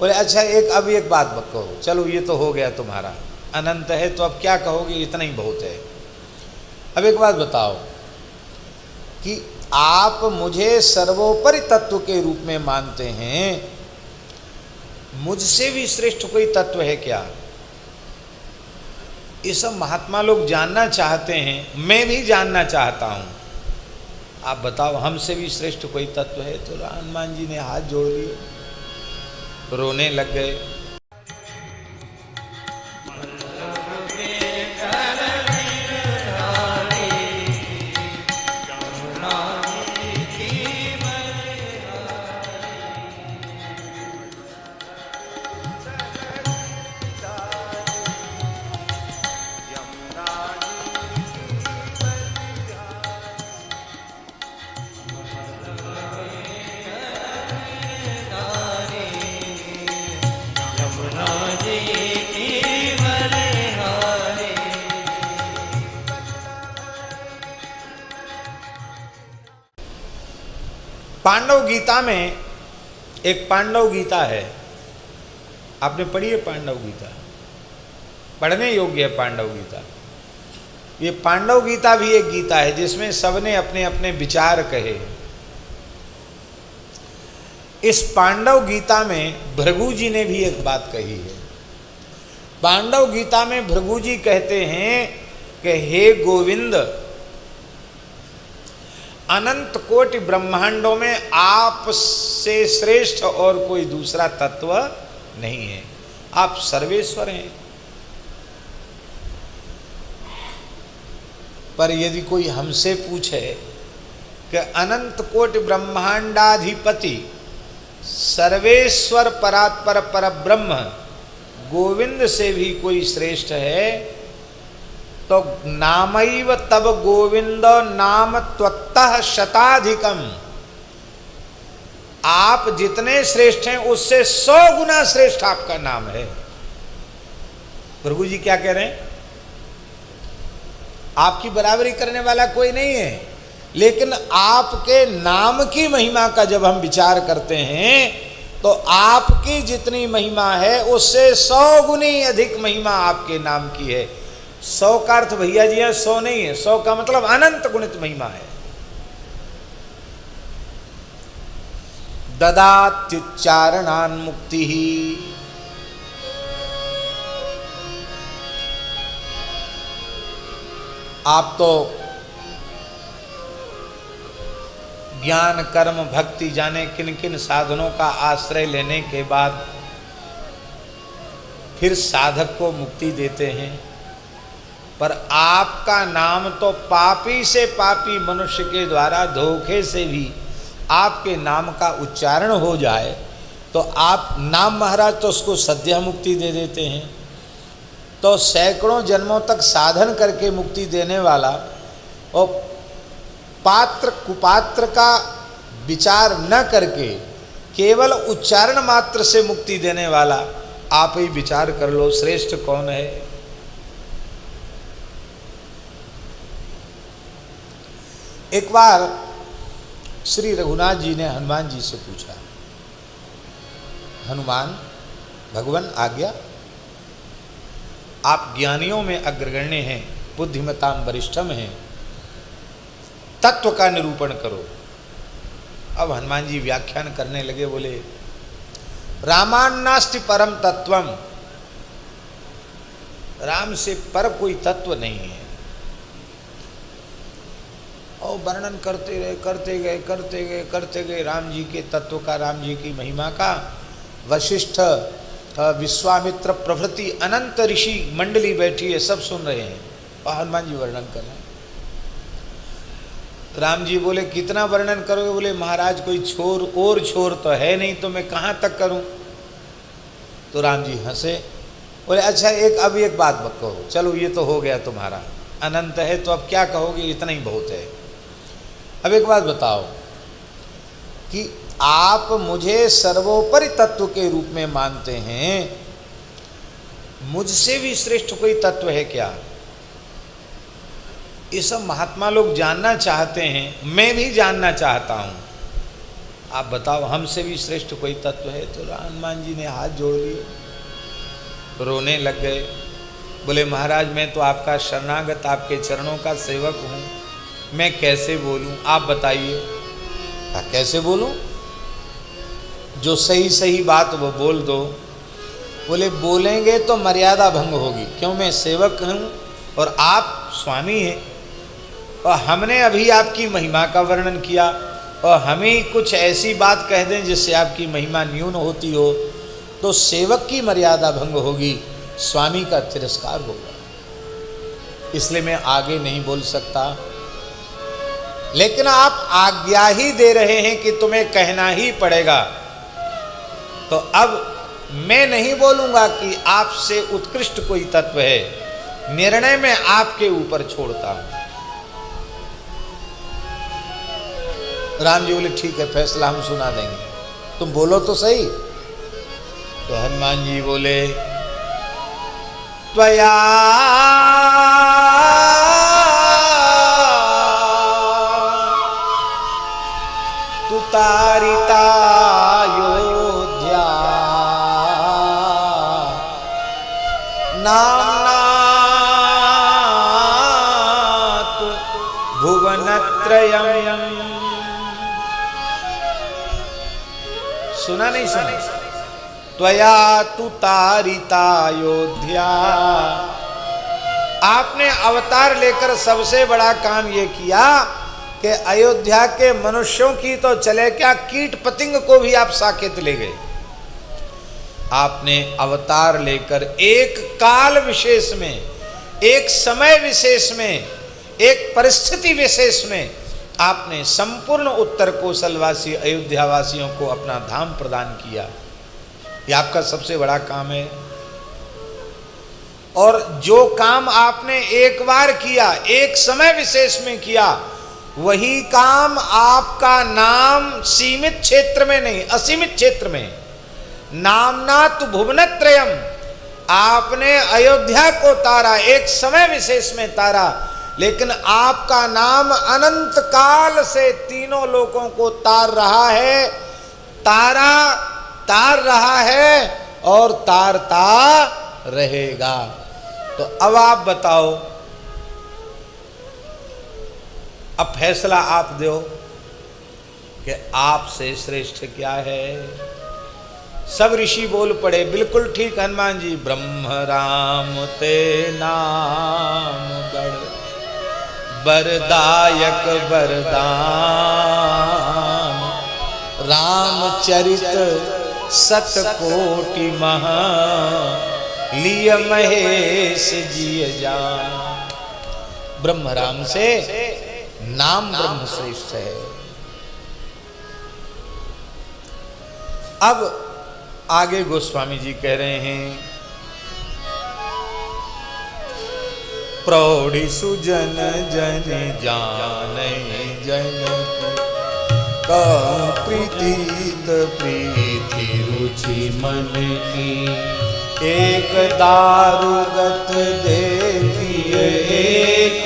बोले अच्छा अब एक बात कहो, चलो ये तो हो गया तुम्हारा, अनंत है तो अब क्या कहोगे, इतना ही बहुत है। अब एक बात बताओ कि आप मुझे सर्वोपरि तत्व के रूप में मानते हैं, मुझसे भी श्रेष्ठ कोई तत्व है क्या? ये सब महात्मा लोग जानना चाहते हैं, मैं भी जानना चाहता हूँ। आप बताओ हमसे भी श्रेष्ठ कोई तत्व है? तो हनुमान जी ने हाथ जोड़ लिए, रोने लग गए। पांडव गीता में एक पांडव गीता है, आपने पढ़ी है पांडव गीता? पढ़ने योग्य है पांडव गीता। ये पांडव गीता भी एक गीता है जिसमें सबने अपने अपने विचार कहे। इस पांडव गीता में भृगु जी ने भी एक बात कही है। पांडव गीता में भृगु जी कहते हैं कि हे गोविंद, अनंत कोटि ब्रह्मांडों में आपसे श्रेष्ठ और कोई दूसरा तत्व नहीं है, आप सर्वेश्वर हैं। पर यदि कोई हमसे पूछे कि अनंत कोटि ब्रह्मांडाधिपति सर्वेश्वर परात्पर परब्रह्म गोविंद से भी कोई श्रेष्ठ है, तो नामैव तब गोविंद नाम त्वत्तः शताधिकम, आप जितने श्रेष्ठ हैं उससे 100 गुना श्रेष्ठ आपका नाम है। प्रभु जी क्या कह रहे हैं? आपकी बराबरी करने वाला कोई नहीं है, लेकिन आपके नाम की महिमा का जब हम विचार करते हैं तो आपकी जितनी महिमा है उससे 100 गुनी अधिक महिमा आपके नाम की है। 100 का अर्थ भैया जी है 100 नहीं है, 100 का मतलब अनंत गुणित महिमा है। ददात्युच्चारणान् मुक्ति ही, आप तो ज्ञान कर्म भक्ति जाने किन किन साधनों का आश्रय लेने के बाद फिर साधक को मुक्ति देते हैं, पर आपका नाम तो पापी से पापी मनुष्य के द्वारा धोखे से भी आपके नाम का उच्चारण हो जाए तो आप नाम महाराज तो उसको सद्य मुक्ति दे देते हैं। तो सैकड़ों जन्मों तक साधन करके मुक्ति देने वाला और पात्र कुपात्र का विचार न करके केवल उच्चारण मात्र से मुक्ति देने वाला आप ही विचार कर लो श्रेष्ठ कौन है। एक बार श्री रघुनाथ जी ने हनुमान जी से पूछा, हनुमान भगवान आज्ञा, आप ज्ञानियों में अग्रगण्य हैं, बुद्धिमताम वरिष्ठम हैं, तत्व का निरूपण करो। अब हनुमान जी व्याख्यान करने लगे, बोले रामान्नास्ति परम तत्वम, राम से पर कोई तत्व नहीं है। और वर्णन करते गए राम जी के तत्व का, राम जी की महिमा का। वशिष्ठ विश्वामित्र प्रभृति अनंत ऋषि मंडली बैठी है, सब सुन रहे हैं और हनुमान जी वर्णन कर रहे हैं। राम जी बोले कितना वर्णन करोगे? बोले महाराज कोई छोर तो है नहीं, तो मैं कहाँ तक करूँ? तो राम जी हंसे, बोले अच्छा अब एक बात कहो, चलो ये तो हो गया तुम्हारा, अनंत है तो अब क्या कहोगे, इतना ही बहुत है। अब एक बात बताओ कि आप मुझे सर्वोपरि तत्व के रूप में मानते हैं, मुझसे भी श्रेष्ठ कोई तत्व है क्या? ये सब महात्मा लोग जानना चाहते हैं, मैं भी जानना चाहता हूँ। आप बताओ हमसे भी श्रेष्ठ कोई तत्व है? तो हनुमान जी ने हाथ जोड़ लिए, रोने लग गए। बोले महाराज मैं तो आपका शरणागत, आपके चरणों का सेवक हूँ, मैं कैसे बोलूँ, आप बताइए। कैसे बोलूँ? जो सही सही बात वो बोल दो। बोले बोलेंगे तो मर्यादा भंग होगी, क्यों? मैं सेवक हूँ और आप स्वामी हैं, और हमने अभी आपकी महिमा का वर्णन किया, और हम ही कुछ ऐसी बात कह दें जिससे आपकी महिमा न्यून होती हो, तो सेवक की मर्यादा भंग होगी, स्वामी का तिरस्कार होगा। इसलिए मैं आगे नहीं बोल सकता। लेकिन आप आज्ञा ही दे रहे हैं कि तुम्हें कहना ही पड़ेगा, तो अब मैं नहीं बोलूंगा कि आपसे उत्कृष्ट कोई तत्व है, निर्णय में आपके ऊपर छोड़ता हूं। राम जी बोले ठीक है, फैसला हम सुना देंगे, तुम बोलो तो सही। तो हनुमान जी बोले त्वया तुतारिता अयोध्या नाम्ना भुवनत्रयम्। सुना नहीं सुना? त्वया तुतारिता अयोध्या। आपने अवतार लेकर सबसे बड़ा काम ये किया कि अयोध्या के मनुष्यों की तो चले क्या, कीट पतंग को भी आप साकेत ले गए। आपने अवतार लेकर एक काल विशेष में, एक समय विशेष में, एक परिस्थिति विशेष में आपने संपूर्ण उत्तर कोसलवासी अयोध्या वासियों को अपना धाम प्रदान किया। यह आपका सबसे बड़ा काम है। और जो काम आपने एक बार किया, एक समय विशेष में किया, वही काम आपका नाम सीमित क्षेत्र में नहीं, असीमित क्षेत्र में, नामना तु भुवनत्रयम। आपने अयोध्या को तारा, एक समय विशेष में तारा, लेकिन आपका नाम अनंत काल से तीनों लोगों को तार रहा है, तार रहा है और तारता रहेगा। तो अब आप बताओ, अब फैसला आप दो कि आपसे श्रेष्ठ क्या है। सब ऋषि बोल पड़े, बिल्कुल ठीक हनुमान जी, ब्रह्म राम ते नाम बड़ बरदायक बरदान, रामचरित सतकोटि महा लिय महेश जिय जान। ब्रह्म राम से नाम ब्रह्म श्रेष्ठ है। अब आगे गोस्वामी जी कह रहे हैं, प्रौढ़ी सुजन जन जाने जन प्रीतित प्रीति रुचि मन की, एक दारुगत देखिए एक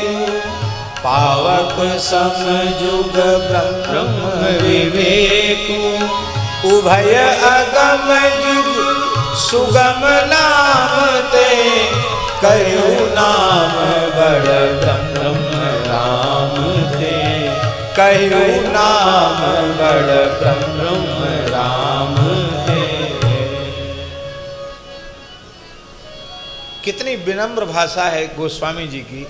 पावक समजुग ब्रह्म विवेक, उभय अगम जुग सुगम नाम ते, कयो नाम बड़ ब्रह्म राम थे, कयो नाम बड़ ब्रह्म राम थे। कितनी विनम्र भाषा है गोस्वामी जी की।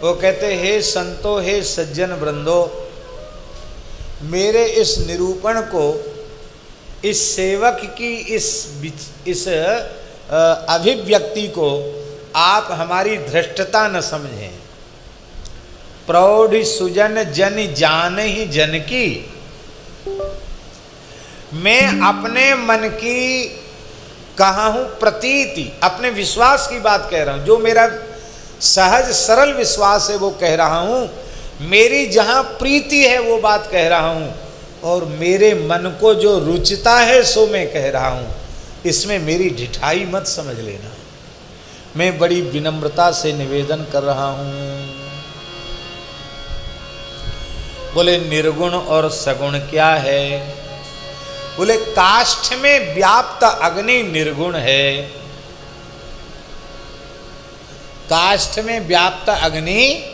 वो कहते, हे संतो, हे सज्जन वृंदो, मेरे इस निरूपण को, इस सेवक की इस अभिव्यक्ति को आप हमारी धृष्टता न समझें। प्रौढ़ सुजन जन जान ही जन की, मैं अपने मन की कहा हूं प्रतीति, अपने विश्वास की बात कह रहा हूं, जो मेरा सहज सरल विश्वास है वो कह रहा हूं, मेरी जहां प्रीति है वो बात कह रहा हूं, और मेरे मन को जो रुचिता है सो मैं कह रहा हूं। इसमें मेरी ढिठाई मत समझ लेना, मैं बड़ी विनम्रता से निवेदन कर रहा हूं। बोले निर्गुण और सगुण क्या है? बोले काष्ठ में व्याप्त अग्नि निर्गुण है, काष्ठ में व्याप्त अग्नि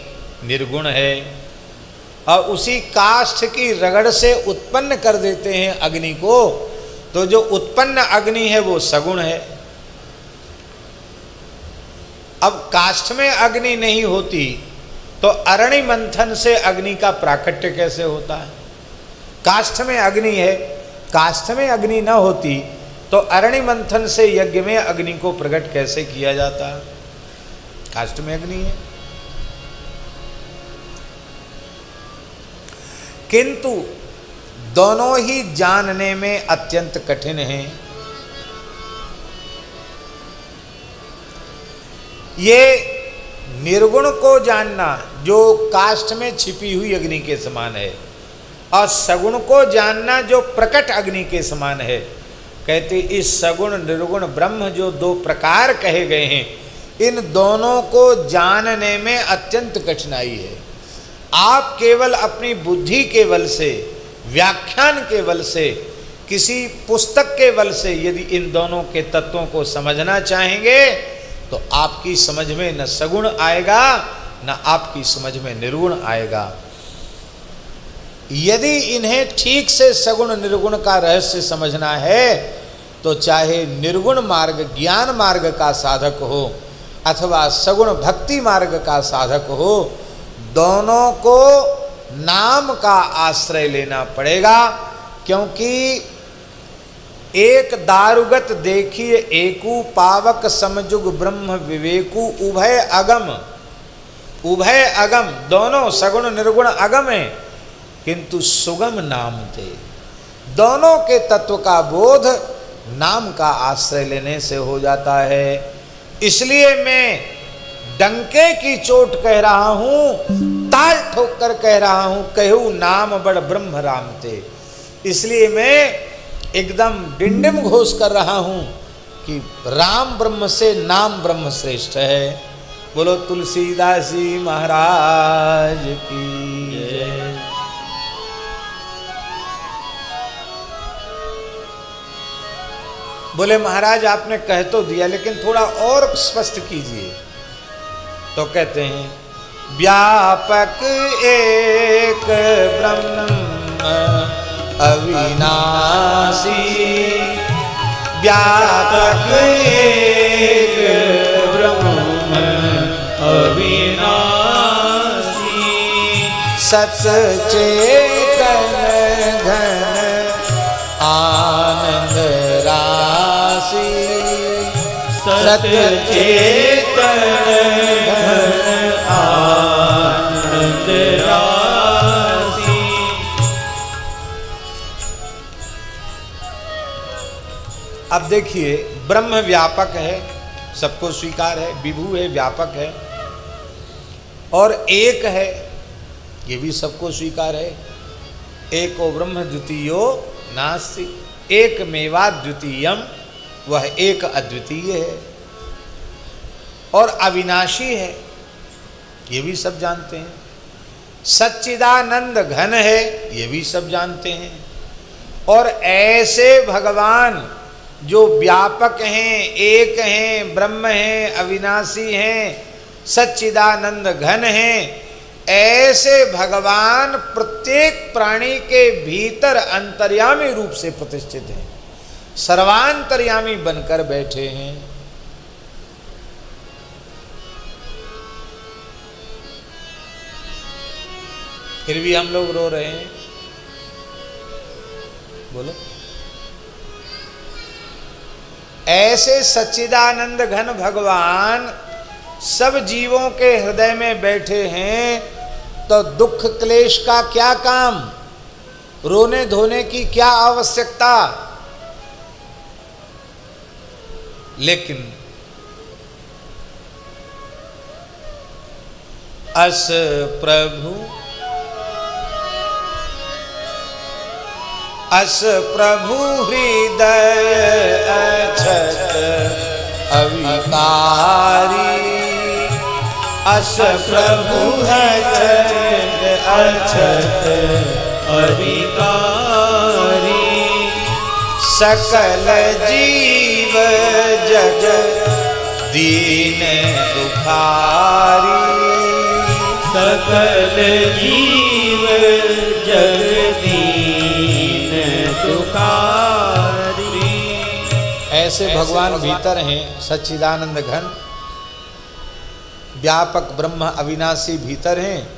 निर्गुण है, और उसी काष्ठ की रगड़ से उत्पन्न कर देते हैं अग्नि को, तो जो उत्पन्न अग्नि है वो सगुण है। अब काष्ठ में अग्नि नहीं होती तो अरणि मंथन से अग्नि का प्राकट्य कैसे होता है? काष्ठ में अग्नि है, काष्ठ में अग्नि न होती तो अरणि मंथन से यज्ञ में अग्नि को प्रकट कैसे किया जाता? काष्ठ में अग्नि है। किंतु दोनों ही जानने में अत्यंत कठिन हैं। ये निर्गुण को जानना जो काष्ठ में छिपी हुई अग्नि के समान है, और सगुण को जानना जो प्रकट अग्नि के समान है। कहते इस सगुण निर्गुण ब्रह्म जो दो प्रकार कहे गए हैं, इन दोनों को जानने में अत्यंत कठिनाई है। आप केवल अपनी बुद्धि के बल से, व्याख्यान के बल से, किसी पुस्तक के बल से यदि इन दोनों के तत्वों को समझना चाहेंगे तो आपकी समझ में न सगुण आएगा न आपकी समझ में निर्गुण आएगा। यदि इन्हें ठीक से सगुण निर्गुण का रहस्य समझना है तो चाहे निर्गुण मार्ग ज्ञान मार्ग का साधक हो अथवा सगुण भक्ति मार्ग का साधक हो, दोनों को नाम का आश्रय लेना पड़ेगा। क्योंकि एक दारुगत देखिए एकू पावक समजुग ब्रह्म विवेकु उभय अगम, उभय अगम दोनों सगुण निर्गुण अगम है, किंतु सुगम नाम थे। दोनों के तत्व का बोध नाम का आश्रय लेने से हो जाता है। इसलिए मैं डंके की चोट कह रहा हूं, ताल ठोक कर कह रहा हूं, कहूं नाम बड़ ब्रह्म राम थे। इसलिए मैं एकदम डिंडिम घोष कर रहा हूं कि राम ब्रह्म से नाम ब्रह्म श्रेष्ठ है। बोलो तुलसीदास जी महाराज की जय। बोले महाराज आपने कह तो दिया लेकिन थोड़ा और स्पष्ट कीजिए। तो कहते हैं व्यापक एक ब्रह्म अविनाशी, व्यापक एक ब्रह्म अविनाशी, सच्चेतन घन आनंद राशि, सच्चेतन घन आनंद राशि। अब देखिए ब्रह्म व्यापक है, सबको स्वीकार है, विभु है, व्यापक है, और एक है, ये भी सबको स्वीकार है। एको ब्रह्म द्वितीयो नास्ति, एक मेवा द्वितीयम, वह एक अद्वितीय है और अविनाशी है, ये भी सब जानते हैं। सच्चिदानंद घन है, ये भी सब जानते हैं। और ऐसे भगवान जो व्यापक हैं, एक हैं, ब्रह्म हैं, अविनाशी हैं, सच्चिदानंद घन हैं, ऐसे भगवान प्रत्येक प्राणी के भीतर अंतर्यामी रूप से प्रतिष्ठित हैं, सर्वांतर्यामी बनकर बैठे हैं। फिर भी हम लोग रो रहे हैं। बोलो। ऐसे सच्चिदानंद घन भगवान सब जीवों के हृदय में बैठे हैं, तो दुख क्लेश का क्या काम, रोने धोने की क्या आवश्यकता। लेकिन अस प्रभु हृदय अछत अविकारी, अस प्रभु हृदय अछत अविकारी, सकल जीव जग दीन दुखारी। सकल जीव जग दीन दुखारी। ऐसे भगवान भीतर हैं, सच्चिदानंद घन व्यापक ब्रह्म अविनाशी भीतर हैं,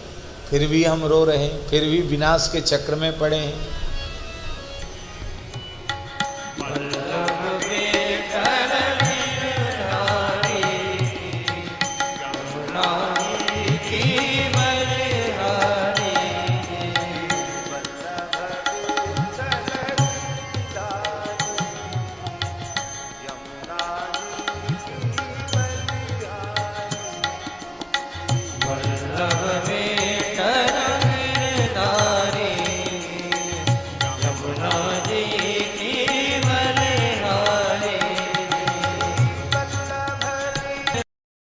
फिर भी हम रो रहे हैं, फिर भी विनाश के चक्र में पड़े हैं।